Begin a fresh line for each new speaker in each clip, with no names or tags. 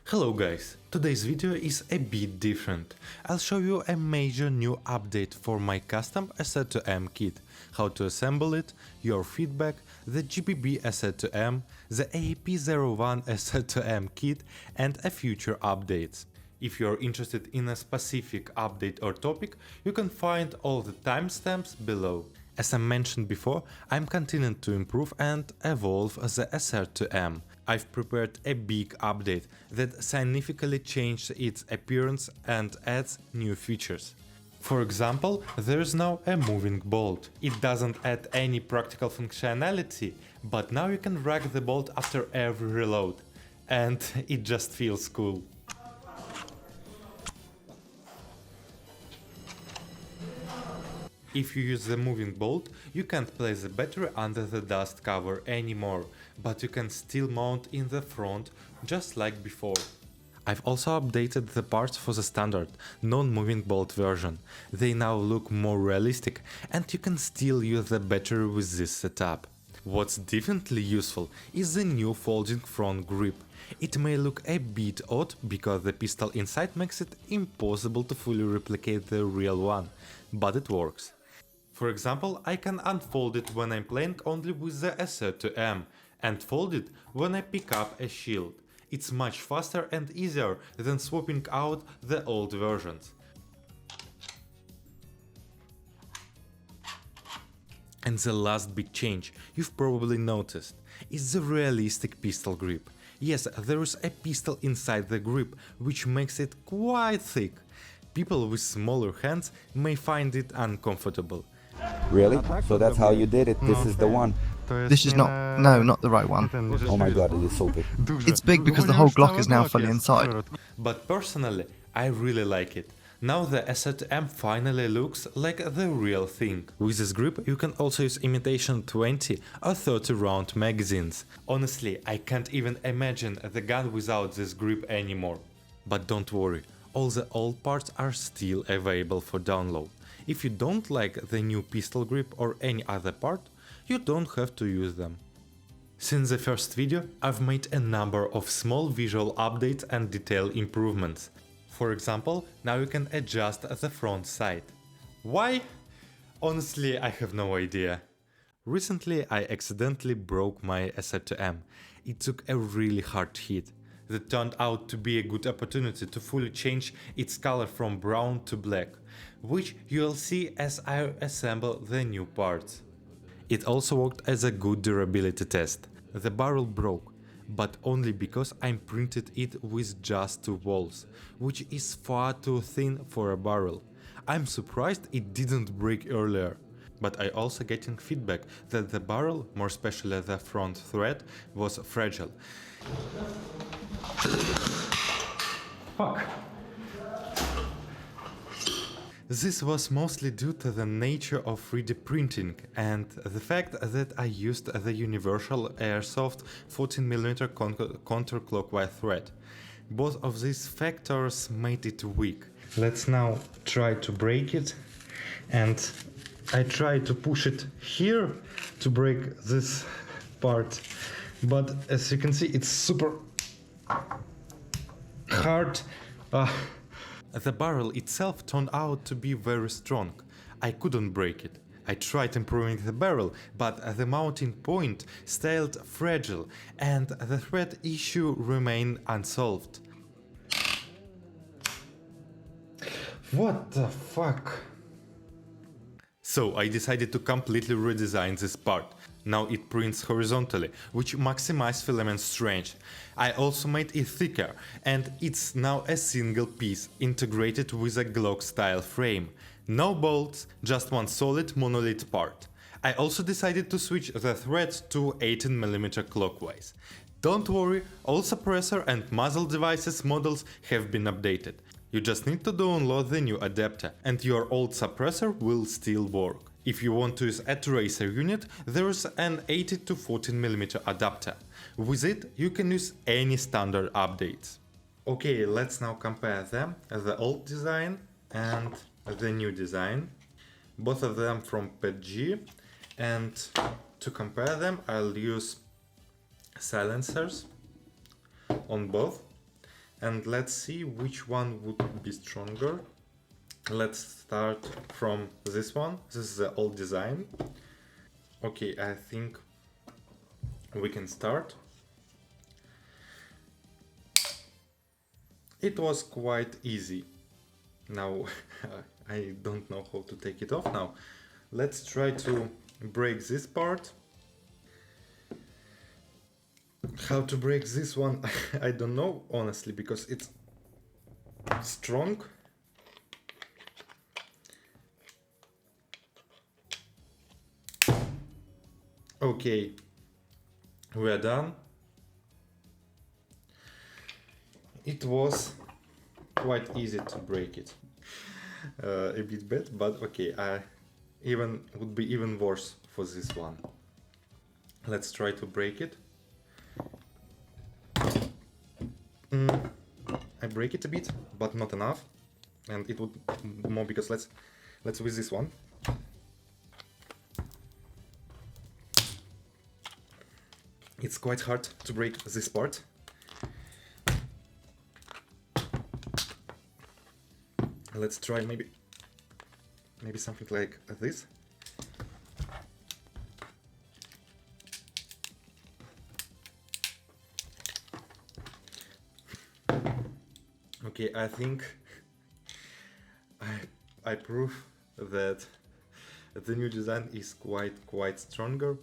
Hello guys, today's video is a bit different. I'll show you a major new update for my custom SR-2M kit, how to assemble it, your feedback, the GBB SR-2M, the AAP-01 SR-2M kit and a future updates. If you're interested in a specific update or topic, you can find all the timestamps below. As I mentioned before, I'm continuing to improve and evolve the SR-2M. I've prepared a big update that significantly changed its appearance and adds new features. For example, there's now a moving bolt. It doesn't add any practical functionality, but now you can rack the bolt after every reload, and it just feels cool. If you use the moving bolt, you can't place the battery under the dust cover anymore, but you can still mount in the front, just like before. I've also updated the parts for the standard, non-moving bolt version. They now look more realistic and you can still use the battery with this setup. What's definitely useful is the new folding front grip. It may look a bit odd because the pistol inside makes it impossible to fully replicate the real one, but it works. For example, I can unfold it when I'm playing only with the SR-2M and fold it when I pick up a shield. It's much faster and easier than swapping out the old versions. And the last big change you've probably noticed is the realistic pistol grip. Yes, there is a pistol inside the grip, which makes it quite thick. People with smaller hands may find it uncomfortable.
Really? So that's how you did it? This is the one?
This is not the right one.
Oh my god, it is so big.
It's big because the whole Glock is now fully inside.
But personally, I really like it. Now the SR-2M finally looks like the real thing. With this grip you can also use imitation 20 or 30 round magazines. Honestly, I can't even imagine the gun without this grip anymore. But don't worry, all the old parts are still available for download. If you don't like the new pistol grip or any other part, you don't have to use them. Since the first video, I've made a number of small visual updates and detail improvements. For example, now you can adjust the front sight. Why? Honestly, I have no idea. Recently I accidentally broke my SR-2M. It took a really hard hit. That turned out to be a good opportunity to fully change its color from brown to black, which you'll see as I assemble the new parts. It also worked as a good durability test. The barrel broke, but only because I printed it with just 2 walls, which is far too thin for a barrel. I'm surprised it didn't break earlier. But I also getting feedback that the barrel, more especially the front thread, was fragile. Fuck. This was mostly due to the nature of 3D printing and the fact that I used the universal Airsoft 14mm counterclockwise thread. Both of these factors made it weak. Let's now try to break it, and I try to push it here to break this part, but as you can see it's super hard. The barrel itself turned out to be very strong. I couldn't break it. I tried improving the barrel, but the mounting point stayed fragile and the thread issue remained unsolved. What the fuck? So I decided to completely redesign this part. Now it prints horizontally, which maximizes filament strength. I also made it thicker, and it's now a single piece integrated with a Glock style frame. No bolts, just one solid monolith part. I also decided to switch the threads to 18mm clockwise. Don't worry, all suppressor and muzzle devices models have been updated. You just need to download the new adapter, and your old suppressor will still work. If you want to use a tracer unit, there is an 80 to 14mm adapter. With it, you can use any standard updates. Okay, let's now compare them, the old design and the new design. Both of them from PETG, and to compare them I'll use silencers on both. and let's see which one would be stronger. Let's start from this one. This is the old design. Okay, I think we can start. It was quite easy. Now I don't know how to take it off now. Let's try to break this part. How to break this one, I don't know, honestly, because it's strong. Okay, we are done. It was quite easy to break it. A bit bad, but okay, would be even worse for this one. Let's try to break it. I break it a bit, but not enough, and it would more because let's with this one. It's quite hard to break this part. Let's try maybe something like this. Okay, I think I prove that the new design is quite stronger.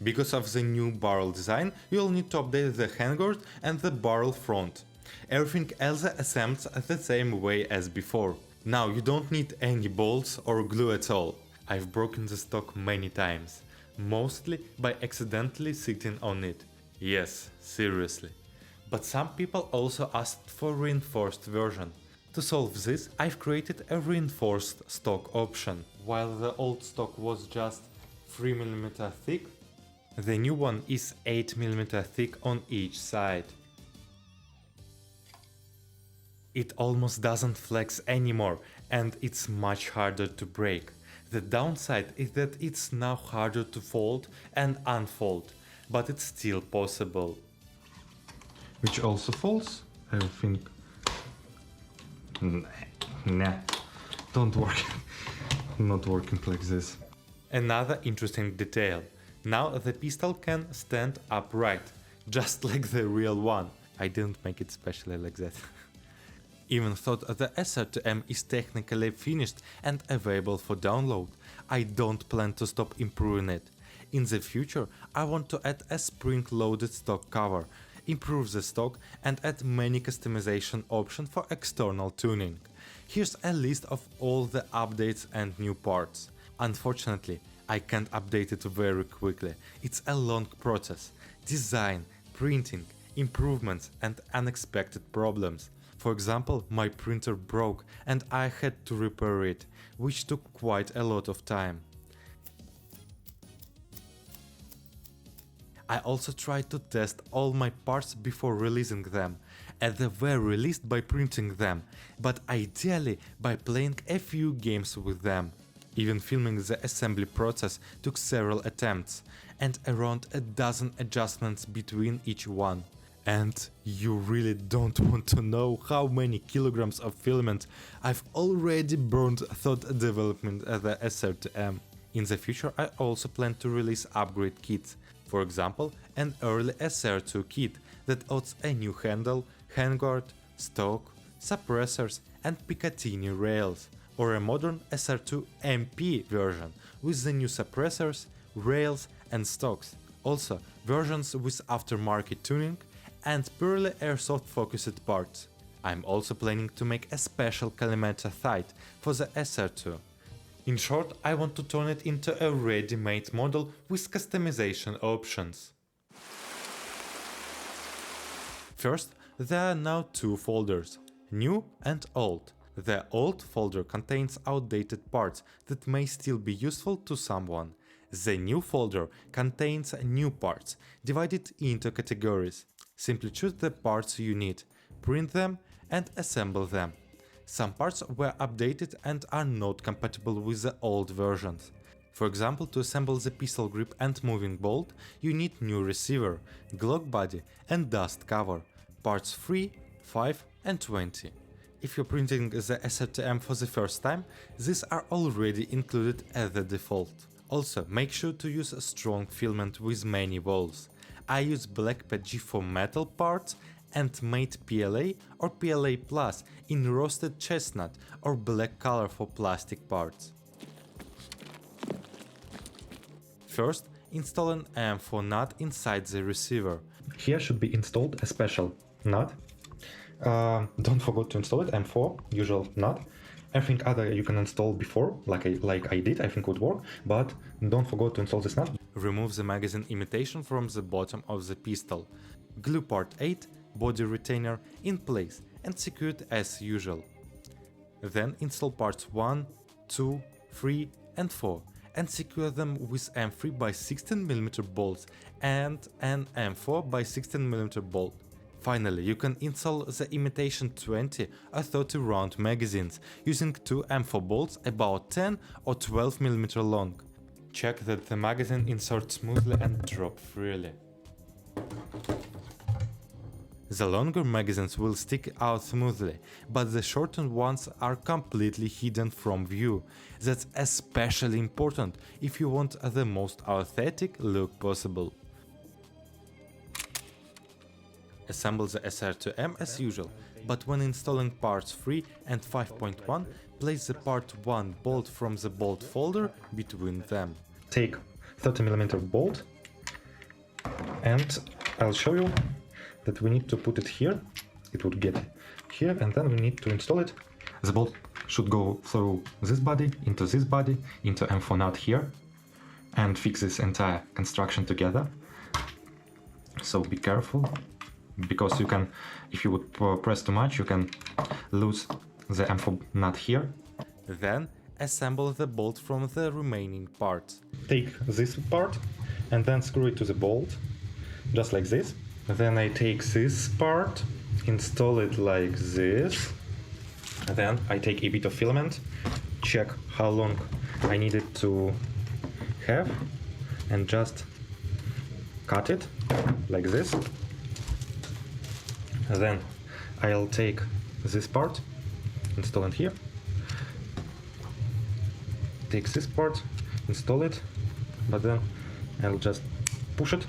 Because of the new barrel design, you'll need to update the handguard and the barrel front. Everything else assembles the same way as before. Now you don't need any bolts or glue at all. I've broken the stock many times, mostly by accidentally sitting on it. Yes, seriously. But some people also asked for a reinforced version. To solve this, I've created a reinforced stock option. While the old stock was just 3mm thick, the new one is 8mm thick on each side. It almost doesn't flex anymore, and it's much harder to break. The downside is that it's now harder to fold and unfold, but it's still possible. Which also folds, I think. Nah, don't work. Not working like this. Another interesting detail. Now the pistol can stand upright, just like the real one. I didn't make it specially like that. Even though the SR-2M is technically finished and available for download, I don't plan to stop improving it. In the future, I want to add a spring-loaded stock cover, improve the stock and add many customization options for external tuning. Here's a list of all the updates and new parts. Unfortunately, I can't update it very quickly. It's a long process. Design, printing, improvements and unexpected problems. For example, my printer broke and I had to repair it, which took quite a lot of time. I also tried to test all my parts before releasing them, at the very least by printing them, but ideally by playing a few games with them. Even filming the assembly process took several attempts, and around a dozen adjustments between each one. And you really don't want to know how many kilograms of filament I've already burned through development of the SR-2M. In the future I also plan to release upgrade kits, for example an early SR-2 kit that adds a new handle, handguard, stock, suppressors and Picatinny rails, or a modern SR-2MP version with the new suppressors, rails and stocks, also versions with aftermarket tuning and purely airsoft focused parts. I'm also planning to make a special collimator sight for the SR-2. In short, I want to turn it into a ready-made model with customization options. First, there are now two folders, new and old. The old folder contains outdated parts that may still be useful to someone. The new folder contains new parts, divided into categories. Simply choose the parts you need, print them and assemble them. Some parts were updated and are not compatible with the old versions. For example, to assemble the pistol grip and moving bolt, you need new receiver, Glock body and dust cover, parts 3, 5 and 20. If you're printing the SR-2M for the first time, these are already included as the default. Also, make sure to use a strong filament with many walls. I use black PG for metal parts and made PLA or PLA Plus in roasted chestnut or black color for plastic parts. First, install an M4 nut inside the receiver.
Here should be installed a special nut. Don't forget to install it, M4, usual nut. Everything other you can install before, like I did, I think would work, but don't forget to install this nut.
Remove the magazine imitation from the bottom of the pistol. Glue part 8, body retainer, in place and secure it as usual. Then install parts 1, 2, 3 and 4 and secure them with M3 by 16mm bolts and an M4 by 16mm bolt. Finally, you can install the imitation 20 or 30 round magazines using two M4 bolts about 10 or 12mm long. Check that the magazine inserts smoothly and drop freely. The longer magazines will stick out smoothly, but the shortened ones are completely hidden from view. That's especially important if you want the most aesthetic look possible. Assemble the SR-2M as usual, but when installing parts 3 and 5.1, place the part 1 bolt from the bolt folder between them.
Take 30mm bolt and I'll show you that we need to put it here. It would get here and then we need to install it. The bolt should go through this body, into M4 nut here and fix this entire construction together. So be careful, because you can, if you would press too much, you can lose the M4 nut here.
Then assemble the bolt from the remaining parts.
Take this part and then screw it to the bolt, just like this. Then I take this part, install it like this. Then I take a bit of filament, check how long I need it to have, and just cut it like this. Then I'll take this part, install it here. Take this part, install it, but then I'll just push it.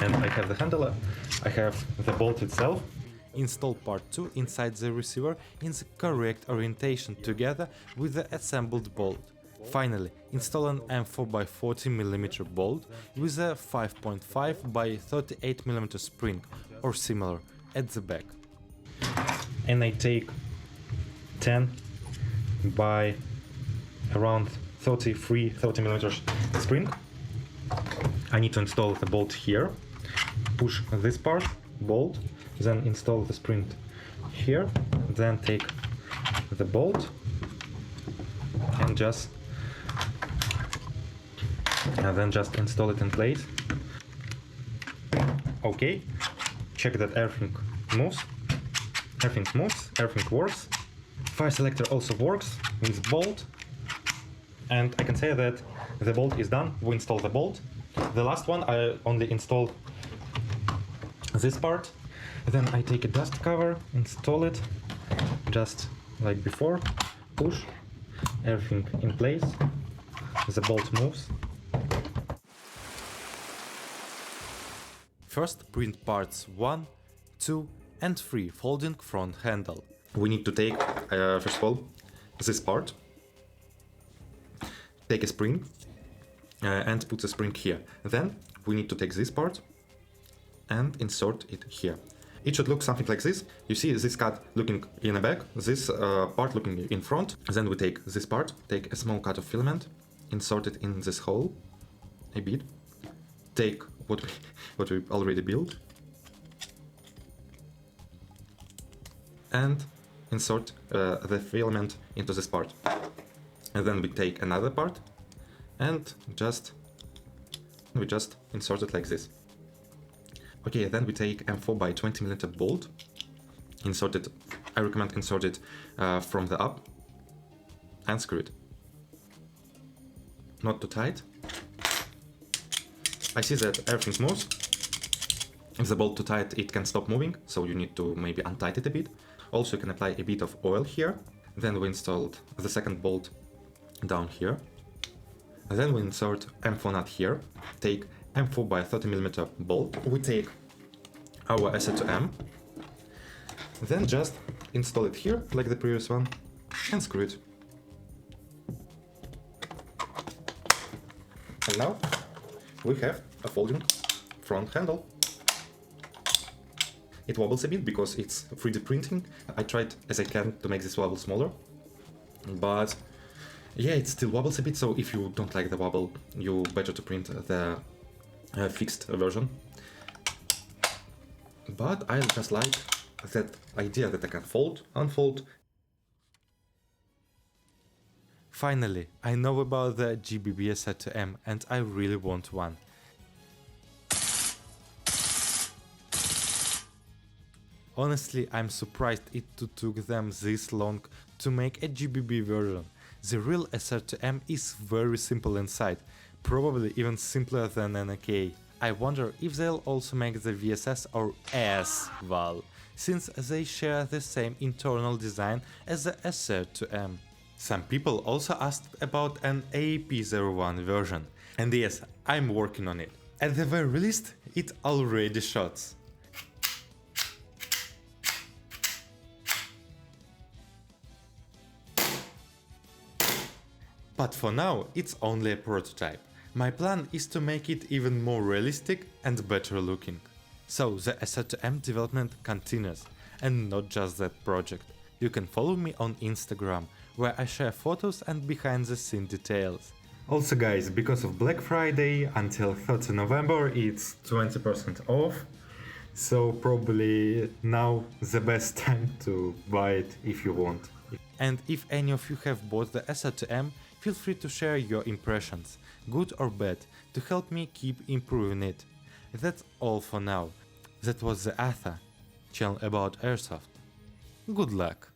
And I have the handle, I have the bolt itself.
Install part 2 inside the receiver in the correct orientation together with the assembled bolt. Finally, install an M4 by 40mm bolt with a 5.5 by 38mm spring or similar at the back.
And I take 10 by around 30mm spring. I need to install the bolt here, push this part, bolt, then install the spring here, then take the bolt and then just install it in place. Okay, check that everything moves, everything works. Fire selector also works with bolt, and I can say that the bolt is done. We install the bolt. The last one I only installed this part. Then I take a dust cover, install it just like before, push everything in place, the bolt moves.
First, print parts 1, 2 and 3 folding front handle.
We need to take, first of all, this part, take a spring and put the spring here. Then we need to take this part and insert it here. It should look something like this. You see this cut looking in the back, this part looking in front. Then we take this part, take a small cut of filament, insert it in this hole a bit, take what we already built and insert the filament into this part. And then we take another part and we just insert it like this. Okay, then we take M4 by 20mm bolt, insert it, I recommend insert it from the up and screw it. Not too tight. I see that everything moves.
If the bolt too tight, it can stop moving, so you need to maybe untight it a bit. Also, you can apply a bit of oil here. Then we installed the second bolt down here. And then we insert M4 nut here. Take M4 by 30mm bolt. We take our SR-2M. Then just install it here, like the previous one, and screw it. And now we have a folding front handle. It wobbles a bit because it's 3D printing. I tried as I can to make this wobble smaller, but yeah, it still wobbles a bit, so if you don't like the wobble, you better to print the fixed version. But I just like that idea that I can fold, unfold. Finally, I know about the GBB SR-2M and I really want one. Honestly, I'm surprised it took them this long to make a GBB version. The real SR-2M is very simple inside, probably even simpler than an AK. I wonder if they'll also make the VSS or AS valve, since they share the same internal design as the SR-2M. Some people also asked about an AAP-01 version, and yes, I'm working on it. At the very least, it already shots. But for now, it's only a prototype. My plan is to make it even more realistic and better looking. So the SR-2M development continues, and not just that project. You can follow me on Instagram, where I share photos and behind the scene details. Also guys, because of Black Friday until 30 November it's 20% off, so probably now the best time to buy it if you want. And if any of you have bought the SR-2M, feel free to share your impressions, good or bad, to help me keep improving it. That's all for now. That was the AAP channel about Airsoft. Good luck!